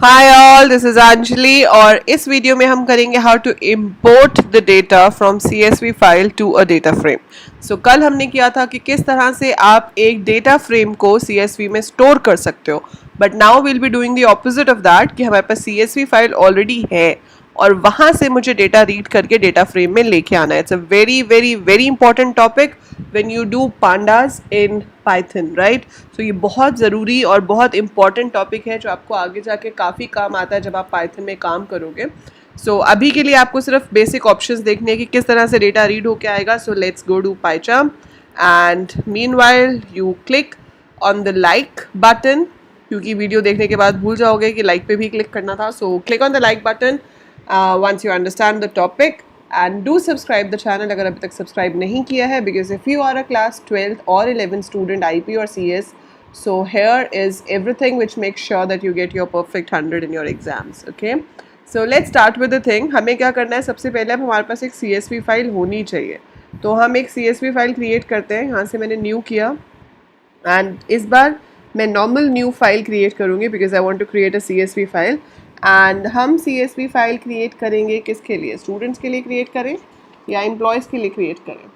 Hi all, this is Anjali और इस video में हम करेंगे how to import the data from CSV file to a data frame. So कल हमने किया था कि किस तरह से आप एक डेटा फ्रेम को CSV में स्टोर कर सकते हो, but now will be doing the opposite of that कि हमारे पास CSV फाइल ऑलरेडी है और वहां से मुझे डेटा रीड करके डेटा फ्रेम में लेके आना है। It's a very very very important topic when you do pandas in Python, right. So ये बहुत ज़रूरी और बहुत इंपॉर्टेंट टॉपिक है जो आपको आगे जाके काफ़ी काम आता है जब आप पाइथन में काम करोगे। सो अभी के लिए आपको सिर्फ बेसिक ऑप्शंस देखने हैं कि किस तरह से डेटा रीड होके आएगा। So let's go to PyCharm and meanwhile you click on the like button, क्योंकि वीडियो देखने के बाद भूल जाओगे कि लाइक पे भी क्लिक करना था। So click on the like button once you understand the topic and do subscribe the channel अगर अभी तक सब्सक्राइब नहीं किया है, because if you are a class 12th or 11th student IP or CS, so here is everything which makes sure that you get your perfect 100 in your exams. Okay, so let's start with the thing. हमें क्या करना है, सबसे पहले अब हमारे पास एक CSV file होनी चाहिए, तो हम एक CSV फाइल क्रिएट करते हैं। यहाँ से मैंने न्यू किया एंड इस बार मैं नॉर्मल न्यू फाइल क्रिएट करूँगी because I want to create a CSV file. And हम CSV फाइल क्रिएट करेंगे किसके लिए, स्टूडेंट्स के लिए क्रिएट करें या एम्प्लॉयज़ के लिए क्रिएट करें।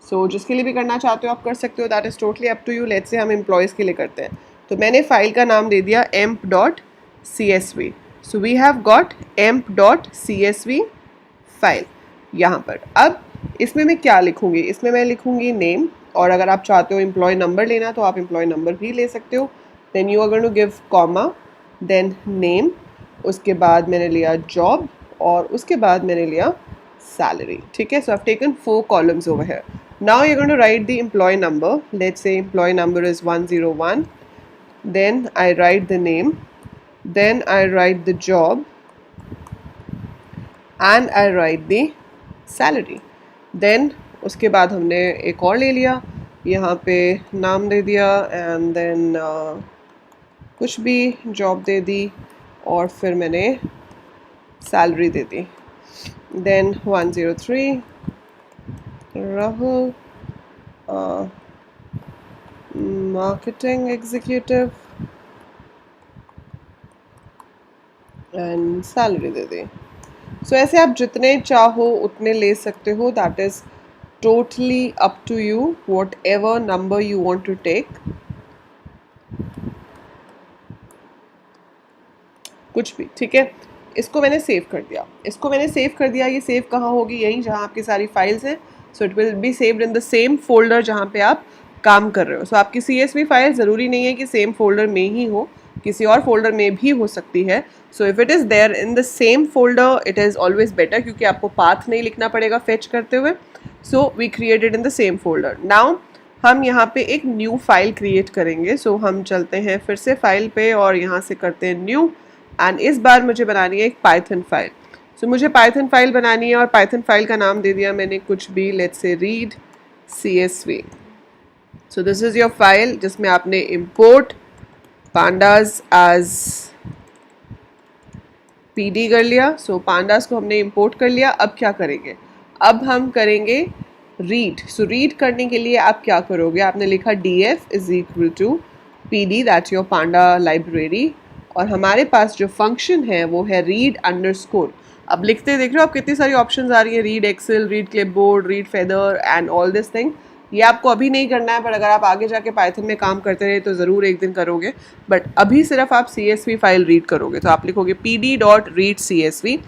सो जिसके लिए भी करना चाहते हो आप कर सकते हो, that is totally up to you. Let's say हम एम्प्लॉयज़ के लिए करते हैं, तो मैंने फाइल का नाम दे दिया emp.csv। So we have got emp.csv file यहाँ पर। अब इसमें मैं क्या लिखूँगी, इसमें मैं लिखूँगी नेम, और अगर आप चाहते हो एम्प्लॉय नंबर लेना तो आप एम्प्लॉय नंबर भी ले सकते हो। Then you are going to give comma, then name, उसके बाद मैंने लिया जॉब और उसके बाद मैंने लिया सैलरी। ठीक है, so I have taken 4 columns over here. Now you are going to write the employee number. Let's say employee number is 101, then I write the name, then I write the job and I write the salary. Then उसके बाद हमने एक और ले लिया, यहाँ पे नाम दे दिया एंड देन कुछ भी जॉब दे दी और फिर मैंने सैलरी दे दी। Then 103 Rahul, marketing executive and salary दे दी। सो ऐसे आप जितने चाहो उतने ले सकते हो, that is totally up to you, whatever number you want to take. कुछ भी ठीक है। इसको मैंने सेव कर दिया, इसको मैंने सेव कर दिया। ये सेव कहाँ होगी, यहीं जहाँ आपकी सारी फाइल्स हैं। So it will be saved in the same folder जहाँ पे आप काम कर रहे हो। सो आपकी CSV फाइल ज़रूरी नहीं है कि सेम फोल्डर में ही हो, किसी और फोल्डर में भी हो सकती है। So if it is there in the same folder it is always better, क्योंकि आपको पाथ नहीं लिखना पड़ेगा फेच करते हुए। So we created in the same folder. Now हम यहाँ पे एक न्यू फाइल क्रिएट करेंगे। सो हम चलते हैं फिर से फाइल पे और यहाँ से करते हैं न्यू, एंड इस बार मुझे बनानी है एक पाइथन फाइल। सो मुझे पाइथन फाइल बनानी है और पाइथन फाइल का नाम दे दिया मैंने कुछ भी, let's say read CSV। So this is your file जिसमें आपने इम्पोर्ट पांडास एज PD कर लिया। सो पांडास को हमने इम्पोर्ट कर लिया। अब क्या करेंगे, अब हम करेंगे रीड। सो रीड करने के लिए आप क्या करोगे, आपने लिखा df is equal to PD, that's your panda library, और हमारे पास जो फंक्शन है वो है रीड अंडरस्कोर। अब लिखते देख रहे हो आप कितनी सारी ऑप्शंस आ रही है, read Excel, read clipboard, read feather and all this thing. ये आपको अभी नहीं करना है, पर अगर आप आगे जाके पाइथन में काम करते रहे तो ज़रूर एक दिन करोगे। बट अभी सिर्फ आप CSV फाइल रीड करोगे, तो आप लिखोगे PD.read.csv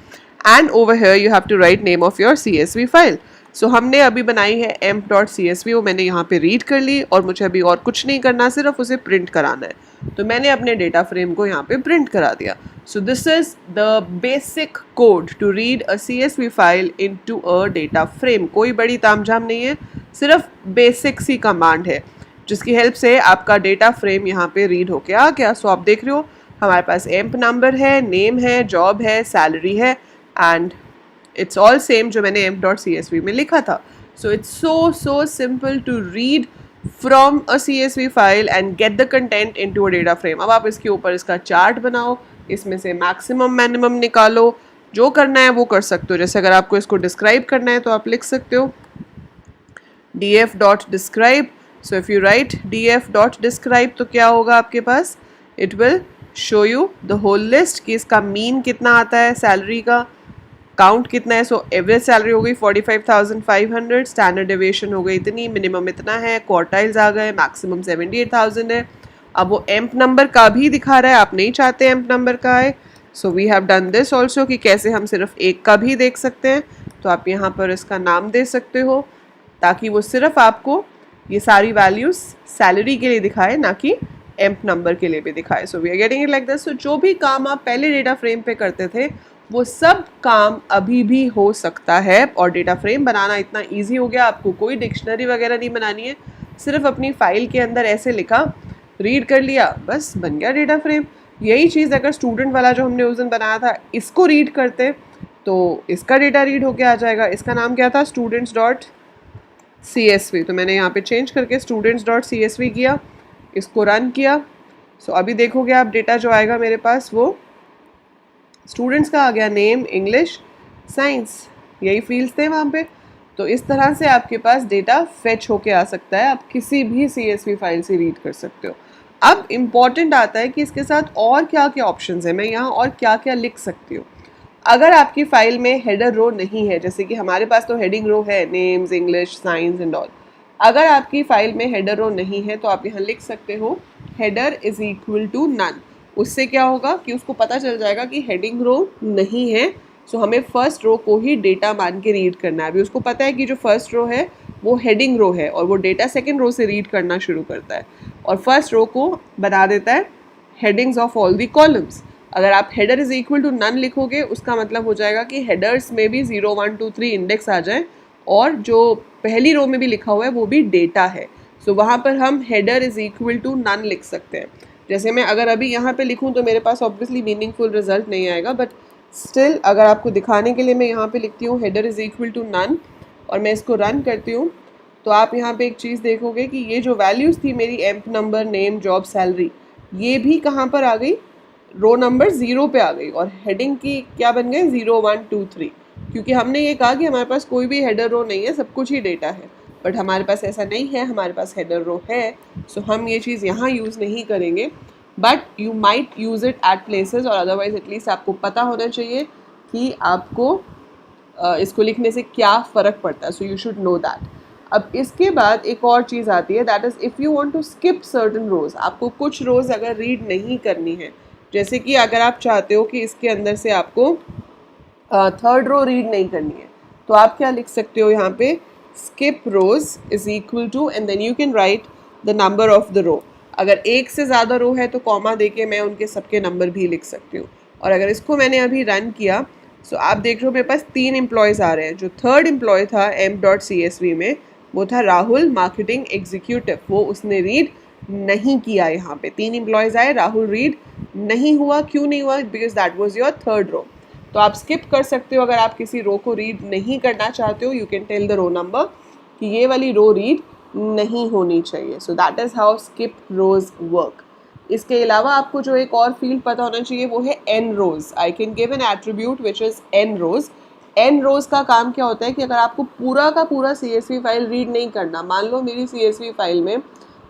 and over here you have to write name of your CSV file. So हमने अभी बनाई है emp.csv, वो मैंने यहाँ पे रीड कर ली और मुझे अभी और कुछ नहीं करना, सिर्फ उसे प्रिंट कराना है। तो मैंने अपने डेटा फ्रेम को यहाँ पे प्रिंट करा दिया। So this is the basic code to read a CSV file into a data frame. कोई बड़ी तामझाम नहीं है, सिर्फ बेसिक सी कमांड है जिसकी हेल्प से आपका डेटा फ्रेम यहाँ पे रीड होके आ गया। सो आप देख रहे हो हमारे पास emp नंबर है, नेम है, जॉब है, सैलरी है, एंड इट्स ऑल सेम जो मैंने emp.csv में लिखा था। So it's so simple to read from a CSV file and get the content into a data frame। अब आप इसके ऊपर इसका चार्ट बनाओ, इसमें से मैक्सिमम मिनिमम निकालो, जो करना है वो कर सकते हो। जैसे अगर आपको इसको डिस्क्राइब करना है तो आप लिख सकते हो df.describe। So if you right df.describe तो क्या होगा आपके पास, it will show you the whole list कि इसका मीन कितना आता है सैलरी का, काउंट कितना है। सो एवरेज सैलरी हो गई 45,500, स्टैंडर्ड डेविएशन हो गई इतनी, मिनिमम इतना है, क्वार्टाइल्स आ गए, मैक्सिमम 78,000 है। अब वो एम्प नंबर का भी दिखा रहा है, आप नहीं चाहते एम्प नंबर का है। So we have done this also कि कैसे हम सिर्फ एक का भी देख सकते हैं। तो आप यहाँ पर इसका नाम दे सकते हो ताकि वो सिर्फ आपको ये सारी वैल्यूज सैलरी के लिए दिखाए, ना कि एम्प नंबर के लिए भी दिखाए। So we are getting it like this. So जो भी काम आप पहले डेटा फ्रेम पे करते थे वो सब काम अभी भी हो सकता है, और डेटा फ्रेम बनाना इतना ईजी हो गया, आपको कोई डिक्शनरी वगैरह नहीं बनानी है, सिर्फ अपनी फाइल के अंदर ऐसे लिखा, रीड कर लिया, बस बन गया डेटा फ्रेम। यही चीज़ अगर स्टूडेंट वाला जो हमने उस दिन बनाया था इसको रीड करते तो इसका डेटा रीड होके आ जाएगा। इसका नाम क्या था, students.csv। तो मैंने यहाँ पे चेंज करके students.csv किया, इसको रन किया। सो अभी देखोगे आप डेटा जो आएगा मेरे पास वो स्टूडेंट्स का आ गया, नेम, इंग्लिश, साइंस, यही फील्ड्स थे वहाँ पे। तो इस तरह से आपके पास डेटा फेच होके आ सकता है, आप किसी भी CSV फाइल से रीड कर सकते हो। अब इम्पॉर्टेंट आता है कि इसके साथ और क्या क्या ऑप्शंस है, मैं यहाँ और क्या क्या लिख सकती हूँ। अगर आपकी फाइल में हेडर रो नहीं है, जैसे कि हमारे पास तो हेडिंग रो है, names, English, science and all. अगर आपकी फाइल में हेडर रो नहीं है तो आप यहाँ लिख सकते हो header is equal to none. उससे क्या होगा कि उसको पता चल जाएगा कि हेडिंग रो नहीं है, सो हमें फर्स्ट रो को ही डेटा मान के रीड करना है। अभी उसको पता है कि जो फर्स्ट रो है वो हेडिंग रो है और वो डेटा सेकेंड रो से रीड करना शुरू करता है, और फर्स्ट रो को बना देता है headings of all the columns. अगर आप header is equal to none लिखोगे उसका मतलब हो जाएगा कि हेडर्स में भी 0, 1, 2, 3 इंडेक्स आ जाए, और जो पहली रो में भी लिखा हुआ है वो भी डेटा है। सो वहाँ पर हम header is equal to none लिख सकते हैं। जैसे मैं अगर अभी यहाँ पे लिखूँ तो मेरे पास ऑब्वियसली मीनिंगफुल रिजल्ट नहीं आएगा, बट स्टिल अगर आपको दिखाने के लिए मैं यहाँ पे लिखती हूँ header is equal to none और मैं इसको रन करती हूँ, तो आप यहाँ पे एक चीज़ देखोगे कि ये जो वैल्यूज़ थी मेरी, amp number, name, job, salary, ये भी कहाँ पर आ गई, रो नंबर 0 पे आ गई, और हेडिंग की क्या बन गए 0, 1, 2, 3, क्योंकि हमने ये कहा कि हमारे पास कोई भी हेडर रो नहीं है, सब कुछ ही डेटा है। बट हमारे पास ऐसा नहीं है, हमारे पास हेडर रो है, सो हम ये चीज़ यहाँ यूज़ नहीं करेंगे, but you might use it at places, और अदरवाइज एटलीस्ट आपको पता होना चाहिए कि आपको इसको लिखने से क्या फ़र्क पड़ता है। So you should know that. अब इसके बाद एक और चीज़ आती है, that is if you want to skip certain rows. आपको कुछ रोज़ अगर रीड नहीं करनी है, जैसे कि अगर आप चाहते हो कि इसके अंदर से आपको थर्ड रो रीड नहीं करनी है, तो आप क्या लिख सकते हो यहाँ पे, skip rows is equal to, and then you can write the number of the row. अगर एक से ज़्यादा रो है तो कॉमा देके मैं उनके सबके नंबर भी लिख सकती हूँ। और अगर इसको मैंने अभी रन किया, सो आप देख रहे हो मेरे पास 3 एम्प्लॉयज़ आ रहे हैं। जो थर्ड एम्प्लॉय था emp.csv में वो था राहुल, मार्केटिंग एग्जीक्यूटिव, वो उसने रीड नहीं किया। यहाँ पे 3 एम्प्लॉयज़ आए, राहुल रीड नहीं हुआ। क्यों नहीं हुआ? Because that was your third row. तो आप स्किप कर सकते हो अगर आप किसी रो को रीड नहीं करना चाहते हो। You can tell the row number कि ये वाली रो रीड नहीं होनी चाहिए। So that is how skip rows work. इसके अलावा आपको जो एक और फील्ड पता होना चाहिए वो है n rows. I can give an attribute which is n rows. N rows का काम क्या होता है कि अगर आपको पूरा का पूरा CSV फाइल रीड नहीं करना, मान लो मेरी CSV फाइल में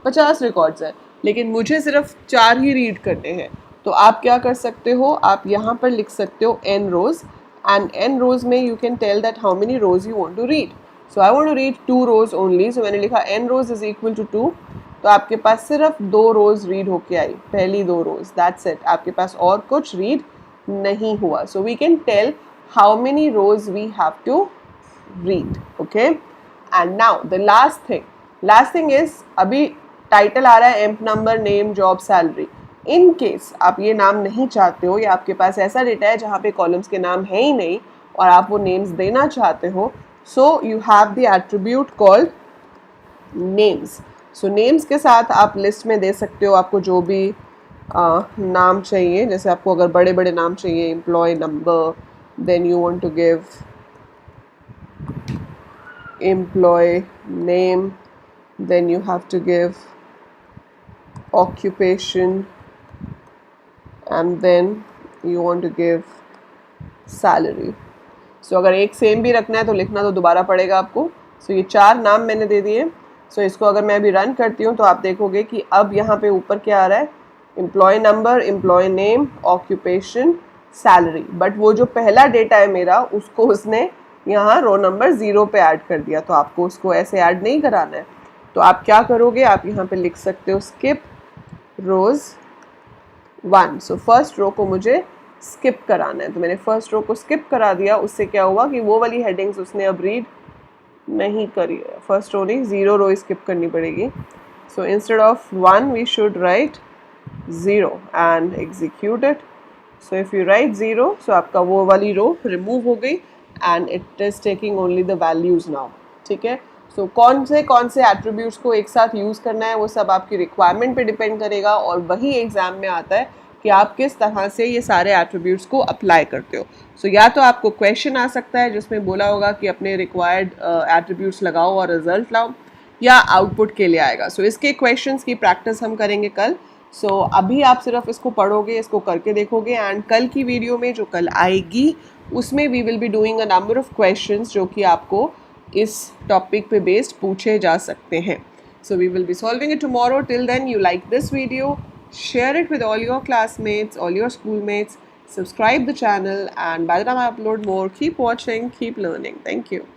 50 रिकॉर्ड्स है लेकिन मुझे सिर्फ 4 ही रीड करने हैं, तो आप क्या कर सकते हो, आप यहाँ पर लिख सकते हो n rows, and n rows में you can tell that how many rows you want to read. So I want to read 2 rows only, so मैंने लिखा n rows is equal to 2। तो आपके पास सिर्फ 2 रोज रीड होके आई, पहली 2 रोज, दैट्स इट। आपके पास और कुछ रीड नहीं हुआ। So we can tell how many rows we have to read, okay? And now the last thing is, अभी टाइटल आ रहा है amp number, name, job, salary. In case आप ये नाम नहीं चाहते हो या आपके पास ऐसा डेटा है जहाँ पे कॉलम्स के नाम है ही नहीं और आप वो नेम्स देना चाहते हो, so you have the attribute called names. So names के साथ आप लिस्ट में दे सकते हो आपको जो भी नाम चाहिए। जैसे आपको अगर बड़े बड़े नाम चाहिए, employee number, then you want to give employee name, then you have to give occupation, and then you want to give salary. So अगर एक सेम भी रखना है तो लिखना तो दोबारा पड़ेगा आपको। So ये 4 नाम मैंने दे दिए। So इसको अगर मैं अभी रन करती हूँ तो आप देखोगे कि अब यहाँ पे ऊपर क्या आ रहा है, employee number, employee name, occupation, salary. But वो जो पहला डेटा है मेरा उसको उसने यहाँ रो नंबर 0 पे ऐड कर दिया, तो आपको उसको ऐसे ऐड नहीं कराना है। तो आप क्या करोगे, आप यहाँ पे लिख सकते हो स्किप रोज 1। सो फर्स्ट रो को मुझे स्किप कराना है, तो मैंने फर्स्ट रो को स्किप करा दिया। उससे क्या हुआ कि वो वाली हेडिंग्स उसने अब रीड नहीं करी है, फर्स्ट रो नहीं 0 रो स्किप करनी पड़ेगी। So instead of 1 we should write 0 and execute it. So if you write 0, so आपका वो वाली रो रिमूव हो गई and it is taking only the values now. ठीक है, सो कौन से एट्रीब्यूट्स को एक साथ यूज़ करना है वो सब आपकी रिक्वायरमेंट पे डिपेंड करेगा, और वही एग्ज़ाम में आता है कि आप किस तरह से ये सारे एट्रीब्यूट्स को अप्लाई करते हो। सो या तो आपको क्वेश्चन आ सकता है जिसमें बोला होगा कि अपने रिक्वायर्ड एट्रीब्यूट्स लगाओ और रिजल्ट लाओ, या आउटपुट के लिए आएगा। सो इसके क्वेश्चंस की प्रैक्टिस हम करेंगे कल। सो अभी आप सिर्फ इसको पढ़ोगे, इसको करके देखोगे, एंड कल की वीडियो में जो कल आएगी उसमें we will be doing a number of questions जो कि आपको इस टॉपिक पे बेस्ड पूछे जा सकते हैं। So we will be solving it tomorrow. Till then, you like this video, share it with all your classmates, all your schoolmates, subscribe the channel, and by the time I upload more, keep watching, keep learning. Thank you.